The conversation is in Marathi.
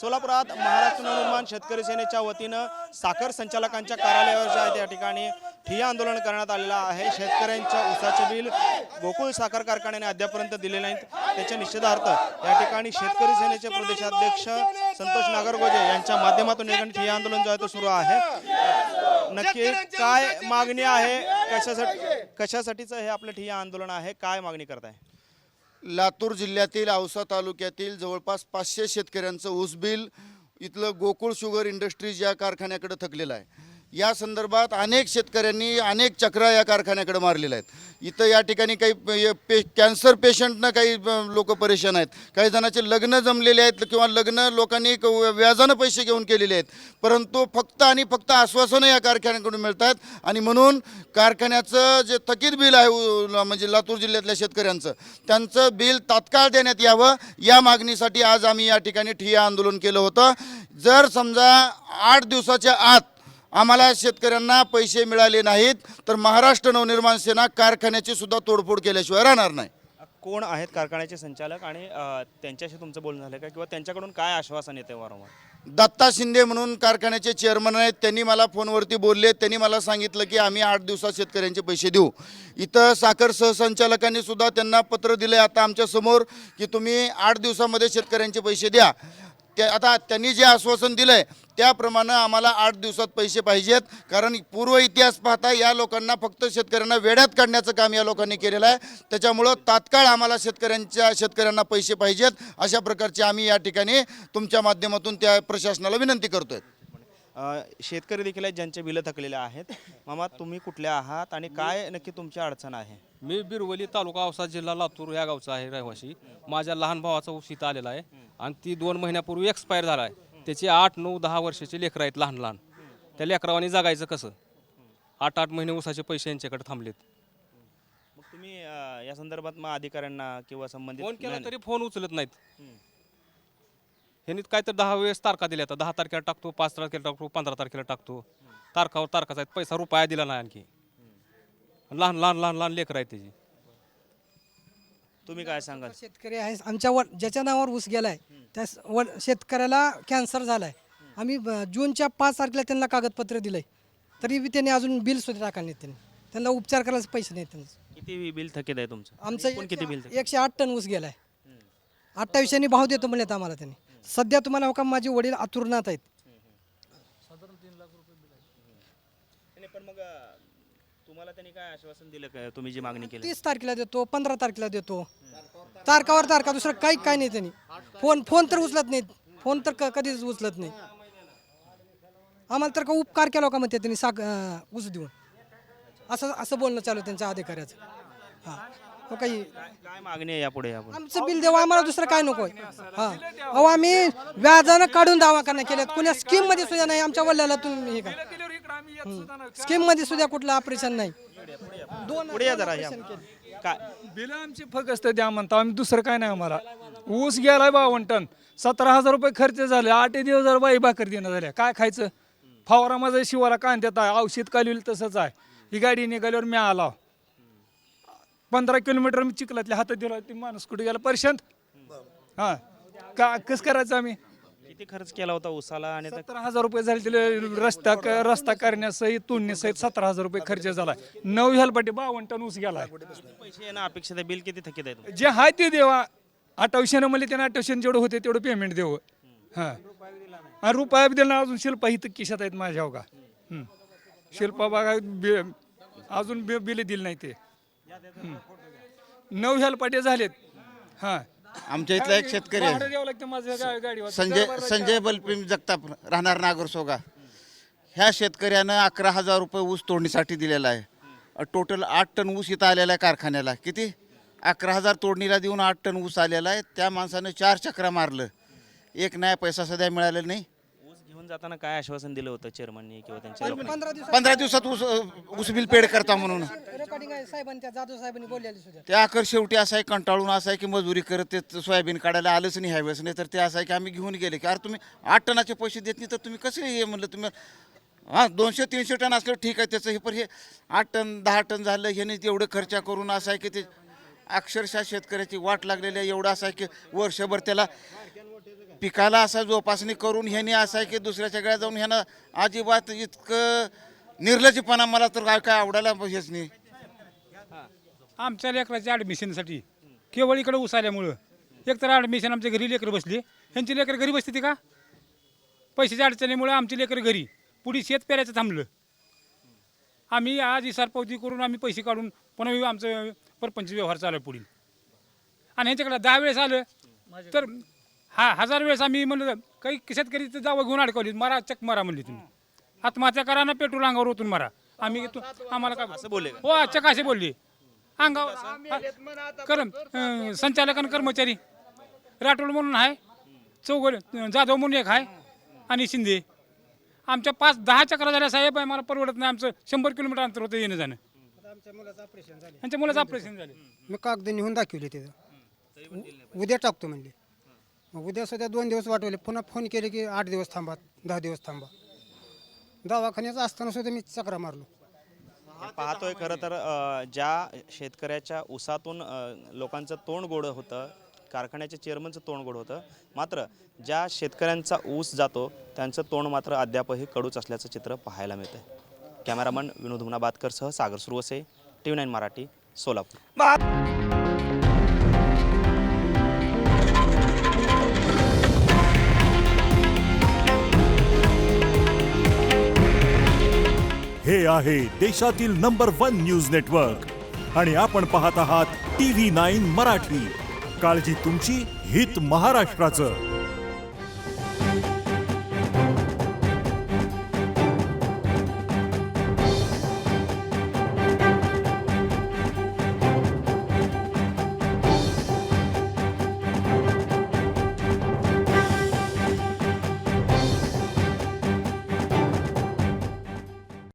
सोलापुरात महाराष्ट्र नवनिर्माण शेतकरी सेनेच्या वतीनं साखर संचालकांच्या कार्यालयावर जे आहे त्या ठिकाणी ठिय्या आंदोलन करण्यात आलेलं आहे। शेतकऱ्यांच्या ऊसाचे बिल गोकुळ साखर कारखान्याने अद्यापर्यंत दिले नाहीत, त्याच्या निषेधार्थ या ठिकाणी शेतकरी सेनेचे प्रदेशाध्यक्ष संतोष नागरगोजे यांच्या माध्यमातून या ठिकाणी ठिय्या आंदोलन जे आहे ते सुरू आहे। नक्की काय मागणी आहे, कशासाठीचं हे आपलं ठिय्या आंदोलन आहे, काय मागणी करताय? लातूर जिल्ह्यातील औसा तालुक्यातील जवळपास 500 शेतकऱ्यांचं ऊस बिल इथलं गोकुळ शुगर इंडस्ट्रीज या कारखान्याकडे थकलेलं आहे। या संदर्भात अनेक शेतकऱ्यांनी अनेक चक्रा या कारखान्याकडे मारलेल्या आहेत। इथं या ठिकाणी काही कॅन्सर पेशंटनं काही लोक परेशान आहेत, काही जणांचे लग्न जमलेले आहेत किंवा लग्न लोकांनी व्याजानं पैसे घेऊन केलेले आहेत, परंतु फक्त आणि फक्त आश्वासनं या कारखान्याकडून मिळतात। आणि म्हणून कारखान्याचं जे थकीत बिल आहे म्हणजे लातूर जिल्ह्यातल्या शेतकऱ्यांचं, त्यांचं बिल तात्काळ देण्यात यावं या मागणीसाठी आज आम्ही या ठिकाणी ठिय्या आंदोलन केलं होतं। जर समजा 8 दिवसाच्या आत आम्हाला शेतकऱ्यांना पैसे मिळाले नाहीत तर महाराष्ट्र नवनिर्माण सेना कारखान्याची सुद्धा तोडफोड केल्याशिवाय राहणार नाही। कोण आहेत कारखान्याचे संचालक आणि त्यांच्याशी तुमचं बोलणं झालं का किंवा त्यांच्याकडून काय आश्वासन येते वारंवार? दत्ता शिंदे म्हणून कारखान्याचे चेअरमन आहेत, त्यांनी मला फोनवरती बोलले। त्यांनी मला सांगितलं की आम्ही 8 दिवसात शेतकऱ्यांचे पैसे देऊ। इथं साखर सहसंचालकांनी सुद्धा त्यांना पत्र दिले आता आमच्या समोर की तुम्ही 8 दिवसामध्ये शेतकऱ्यांचे पैसे द्या। आता त्यांनी जे आश्वासन दिलं आहे त्याप्रमाणे आम्हाला 8 दिवसात पैसे पाहिजेत, कारण पूर्व इतिहास पाहता या लोकांना फक्त शेतकऱ्यांना वेड्यात काढण्याचं काम या लोकांनी केलेलं आहे। त्याच्यामुळं तात्काळ आम्हाला शेतकऱ्यांना पैसे पाहिजेत, अशा प्रकारचे आम्ही या ठिकाणी तुमच्या माध्यमातून त्या प्रशासनाला विनंती करतोय। शेतकरी देखील आहेत ज्यांचे बिलं थकलेले आहेत। मामा, तुम्ही कुठले आहात आणि काय नक्की तुमची अडचण आहे? मी बिरवली तालुका औसा जिल्हा लातूर या गावचा आहे रहिवासी। माझ्या लहान भावाचा ऊस इथं आलेला आहे आणि ती 2 महिन्यापूर्वी एक्सपायर झाला आहे। त्याची 8, 9, 10 वर्षाची लेकरं आहेत लहान लहान। त्या लेकरावानी जगायचं कसं? 8 महिने ऊसाचे पैसे यांच्याकडे थांबलेत। मग तुम्ही या संदर्भात मग अधिकाऱ्यांना किंवा संबंधित फोन केला तरी फोन उचलत नाहीत। ह्यांनी काय तर 10 वेळेस तारखा दिल्या, 10 तारखेला टाकतो, 5 तारखेला टाकतो, 15 तारखेला टाकतो, तारखावर तारखाचा पैसा रुपया दिला नाही आणखी। लहान लहान लहान लहान लेकरं आहेत त्याची। तुम्ही काय सांगाल? शेतकरी आहे आमच्या ज्याच्या नावावर ऊस गेलाय त्या शेतकऱ्याला कॅन्सर झालाय। आम्ही जूनच्या 5 तारखेला त्यांना कागदपत्र दिलंय, तरी त्यांनी अजून बिल सुद्धा टाकलं नाही। त्यांना उपचार करायला पैसे नाहीत त्यांना। किती बिल थकीत आहे तुमचं? आमचं किती बिल? 108 टन ऊस गेलाय। 2800 भाव देतो म्हणत आम्हाला त्यांनी। सध्या तुम्हाला हो का माझे वडील आतुरनात आहेत। साधारण 3 लाख रुपये बिल आहे। पण मग तुम्हाला त्यांनी काय आश्वासन दिलं काय? तुम्ही जी मागणी केली 30 तारखेला देतो, 15 तारखेला देतो, तारखावर तारखा, दुसरं काही नाही। त्यांनी फोन तर उचलत नाहीत, फोन तर कधीच उचलत नाही। आम्हाला तर का उपकार केला का म्हणते त्यांनी ऊस देऊन, असं बोलणं चालू त्यांच्या अधिकाऱ्याचं। हां, हो काही काय मागणी आहे यापुढे? आमचं बिल देवा, आम्हाला दुसरं काय नको आहे। हां, अहो आम्ही व्याजानं काढून दवाखाना केल्यात, कुण्या स्कीममध्ये सुद्धा नाही आमच्या वडिलाला। तुम्ही हे का स्कीममध्ये सुद्धा कुठलं ऑपरेशन नाही। पुढे या जरा काय बिल आमची फक्त द्या म्हणतो आम्ही, दुसरं काय नाही आम्हाला। ऊस गेलाय 52 टन, 17,000 रुपये खर्च झाले। 8 दिवस बाई भाकर देणं झाल्या, काय खायचं? फवारा माझा शिवाला कांद्यात आहे, औषध कालविल तसंच आहे। ही गाडी निघाल्यावर मी आला 15 किलोमीटर मी चिखलातल्या हातात दिला, ती माणूस कुठे गेला परेशान। हां, कसं करायचं आम्ही? किती खर्च केला होता ऊसाला? आणि 17,000 रुपये झाले तिला रस्ता करण्यासहित तोडण्यासहित 17,000 रुपये खर्च झाला। 9 हेलपाटी 52 टन ऊस गेला। पैसे येणं अपेक्षित आहे, बिल किती थकीत आहे? जे आहे ते देवा। 2800 म्हणले त्यांना 2800 जेवढं होते तेवढं पेमेंट देऊ। हां, आणि रुपया बी दिला अजून शिल्पा इथं किशात आहेत माझ्या का। शिल्पा बागा अजून बिल दिलं नाही ते। 9 हेलपाटे झालेत। हां, आमच्या इथला एक शेतकरी आहे संजय बलप्रीम जगताप, राहणार नागरसोगा। ह्या शेतकऱ्यानं 11,000 रुपये ऊस तोडणीसाठी दिलेला आहे। टोटल 8 टन ऊस इथं आलेला आहे कारखान्याला। किती? 11,000 तोडणीला देऊन 8 टन ऊस आलेला आहे। त्या माणसानं 4 चक्रा मारलं, एक नाही पैसा सध्या मिळालेला नाही। ऊस घेऊन जाताना काय आश्वासन दिलं होतं चेअरमननी किंवा त्यांच्या लोकांनी? 15 दिवसात ऊस बिल पेड करता म्हणून। रेकॉर्डिंग आहे साहेबांनी, त्या जाधव साहेबांनी बोललेली सुद्धा। ते आखर शेवटी असं आहे, कंटाळून असं आहे की मजुरी करत ते सोयाबीन काढायला आलंच नाही ह्यावेळेस। नाही तर ते असं आहे की आम्ही घेऊन गेले की अरे तुम्ही 8 टनाचे पैसे देत नाही तर तुम्ही कसे हे म्हणलं तुम्ही। हां, 200-300 टन असलं ठीक आहे त्याचं, हे पण हे 8 टन 10 टन झालं, ह्याने एवढं खर्च करून असं आहे की ते अक्षरशः शेतकऱ्याची वाट लागलेली आहे। एवढं असं आहे की वर्षभर त्याला पिकाला असा जोपासणी करून ह्याने असं आहे की दुसऱ्याच्या गळ्यात जाऊन ह्यानं अजिबात इतकं निर्लज्जपणा मला तर काय आवडायला हेच नाही. आमच्या लेकराच्या ॲडमिशनसाठी केवळ इकडे ऊस आल्यामुळं एकतर ॲडमिशन आमच्या घरी लेकरं बसली, ह्यांची लेकरं घरी बसते ती का? पैशाच्या अडचणीमुळे आमची लेकरं घरी, पुढे शेत पेरायचं थांबलं. आम्ही आज इसार पावती करून आम्ही पैसे काढून पुन्हा आमचं परपंच व्यवहार चालू आहे पुढील. आणि ह्यांच्याकडे 10 वेळेस आलं तर 1000 वेळेस आम्ही म्हणलं काही शेतकरी जावं घेऊन अडकवली, मारा चक मारा म्हणली तुम्ही, आत्महत्या करा ना पेट्रोल अंगावर ओतून मारा. आम्ही आम्हाला काय असं बोलले हो चक असे बोलली अंगावर. संचालक आणि कर्मचारी राठोड म्हणून आहे, चौघ जाधव म्हणून एक आहे आणि शिंदे. आमच्या 5-10 चक्रा झाल्या साहेब, मला परवडत नाही. आमचं 100 किलोमीटर अंतर होतं येणं जाणं. आमच्या मुलाचं ऑपरेशन झाले. मी कागद नेऊन दाखवले तिथं, उद्या टाकतो म्हणले. मग उद्या सध्या 2 दिवस वाटवले, पुन्हा फोन केले की 8 दिवस थांबा, 10 दिवस थांबा. दवाखान्याचं असताना सुद्धा मी चक्रा मारलो. पाहतोय खरं तर ज्या शेतकऱ्याच्या ऊसातून लोकांचं तोंड गोड होतं, कारखान्याच्या चेअरमनचं तोंड गोड होतं, मात्र ज्या शेतकऱ्यांचा ऊस जातो त्यांचं तोंड मात्र अद्यापही कडूच असल्याचं चित्र पाहायला मिळतंय. कॅमेरामन विनोद हुमनाबादकरसह सागर सुरवसे, TV9 मराठी, सोलापूर. हे आहे देशातील नंबर 1 न्यूज नेटवर्क आणि आपण पाहत आहात TV9 मराठी. काळजी तुमची, हित महाराष्ट्राचं.